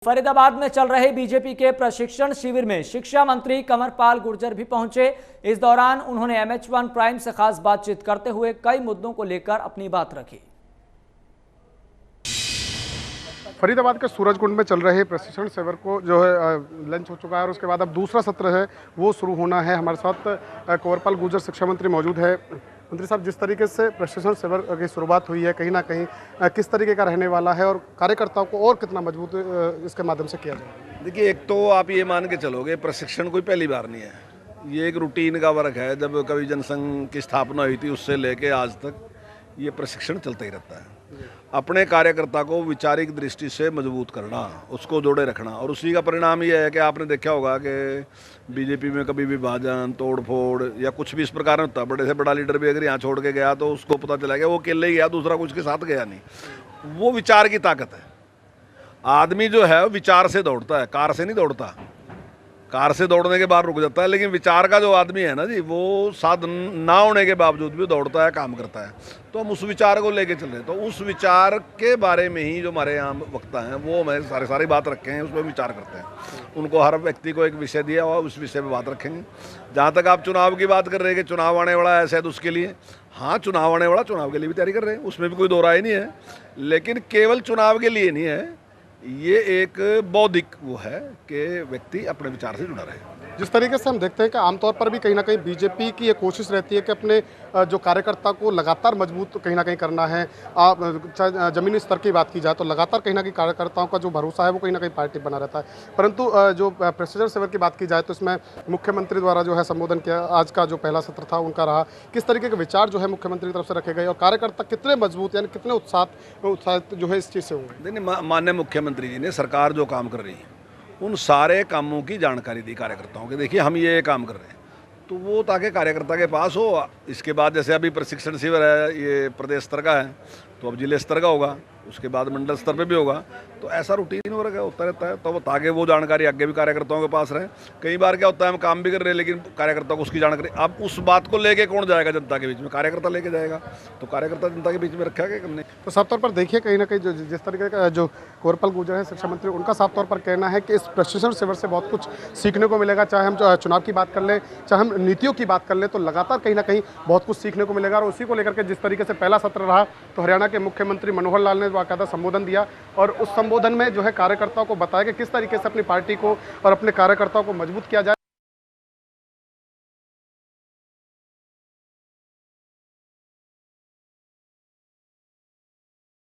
फरीदाबाद में चल रहे बीजेपी के प्रशिक्षण शिविर में शिक्षा मंत्री कंवरपाल गुर्जर भी पहुंचे। इस दौरान उन्होंने MH1 प्राइम से खास बातचीत करते हुए कई मुद्दों को लेकर अपनी बात रखी। फरीदाबाद के सूरजकुंड में चल रहे प्रशिक्षण शिविर को जो है लंच हो चुका है और उसके बाद अब दूसरा सत्र है वो शुरू होना है। हमारे साथ कंवरपाल गुर्जर शिक्षा मंत्री मौजूद है। मंत्री साहब, जिस तरीके से प्रशिक्षण शिविर की शुरुआत हुई है, कहीं ना कहीं किस तरीके का रहने वाला है और कार्यकर्ताओं को और कितना मजबूत इसके माध्यम से किया जाए? देखिए, एक तो आप ये मान के चलोगे प्रशिक्षण कोई पहली बार नहीं है, ये एक रूटीन का वर्क है। जब कभी जनसंघ की स्थापना हुई थी उससे लेके आज तक ये प्रशिक्षण चलता ही रहता है। अपने कार्यकर्ता को वैचारिक दृष्टि से मजबूत करना, उसको जोड़े रखना, और उसी का परिणाम ये है कि आपने देखा होगा कि बीजेपी में कभी विभाजन, तोड़ फोड़ या कुछ भी इस प्रकार में होता, बड़े से बड़ा लीडर भी अगर यहाँ छोड़ के गया तो उसको पता चला गया वो अकेले ही गया, दूसरा कुछ के साथ गया नहीं। वो विचार की ताकत है। आदमी जो है विचार से दौड़ता है, कार से नहीं दौड़ता। कार से दौड़ने के बाद रुक जाता है, लेकिन विचार का जो आदमी है ना जी, वो साधन ना होने के बावजूद भी दौड़ता है, काम करता है। तो हम उस विचार को लेके चल रहे हैं। तो उस विचार के बारे में ही जो हमारे यहाँ वक्ता हैं वो हमें सारी बात रखे हैं, उस पर विचार करते हैं। उनको हर व्यक्ति को एक विषय दिया हुआ, उस विषय पर बात रखेंगे। जहाँ तक आप चुनाव की बात कर रहे हैं कि चुनाव आने वाला है शायद उसके लिए, हाँ चुनाव आने वाला, चुनाव के लिए भी तैयारी कर रहे हैं, उसमें भी कोई दो राय नहीं है। लेकिन केवल चुनाव के लिए नहीं है, ये एक बौद्धिक वो है कि व्यक्ति अपने विचार से जुड़ा रहे। जिस तरीके से हम देखते हैं कि आमतौर पर भी कहीं ना कहीं बीजेपी की ये कोशिश रहती है कि अपने जो कार्यकर्ता को लगातार मजबूत कहीं ना कहीं करना है। चाहे जमीनी स्तर की बात की जाए तो लगातार कहीं ना कहीं कार्यकर्ताओं का जो भरोसा है वो कहीं ना कहीं पार्टी बना रहता है। परंतु जो प्रशिक्षण शिविर की बात की जाए तो इसमें मुख्यमंत्री द्वारा जो है संबोधन किया, आज का जो पहला सत्र था उनका रहा, किस तरीके के विचार जो है मुख्यमंत्री की तरफ से रखे गए और कार्यकर्ता कितने मजबूत यानी कितने उत्साहित जो है इस चीज़ से होंगे? नहीं, माननीय मुख्यमंत्री जी ने सरकार जो काम कर रही है उन सारे कामों की जानकारी दी कार्यकर्ताओं के। देखिए, हम ये काम कर रहे हैं तो वो ताकि कार्यकर्ता के पास हो। इसके बाद जैसे अभी प्रशिक्षण शिविर है, ये प्रदेश स्तर का है, तो अब जिले स्तर का होगा, उसके बाद मंडल स्तर पे भी होगा। तो ऐसा रूटीन वर्क है, होता रहता है। तो वो ताकि वो जानकारी आगे भी कार्यकर्ताओं के पास रहे। कई बार क्या होता है, हम काम भी कर रहे हैं लेकिन कार्यकर्ता को उसकी जानकारी, अब उस बात को लेके कौन जाएगा जनता के बीच में? कार्यकर्ता लेके जाएगा। तो कार्यकर्ता जनता के बीच में रखा गया हमने। तो साफ तौर पर देखिए, कहीं ना कहीं जिस तरीके का जो कंवरपाल गुर्जर है शिक्षा मंत्री, उनका साफ तौर पर कहना है कि इस प्रशिक्षण शिविर से बहुत कुछ सीखने को मिलेगा। चाहे हम चुनाव की बात कर लें, चाहे हम नीतियों की बात कर लें, तो लगातार कहीं ना कहीं बहुत कुछ सीखने को मिलेगा। और उसी को लेकर के जिस तरीके से पहला सत्र रहा तो हरियाणा के मुख्यमंत्री मनोहर लाल ने बाकायदा संबोधन दिया और उस संबोधन में जो है कार्यकर्ताओं को बताया कि किस तरीके से अपनी पार्टी को और अपने कार्यकर्ताओं को मजबूत किया जाए।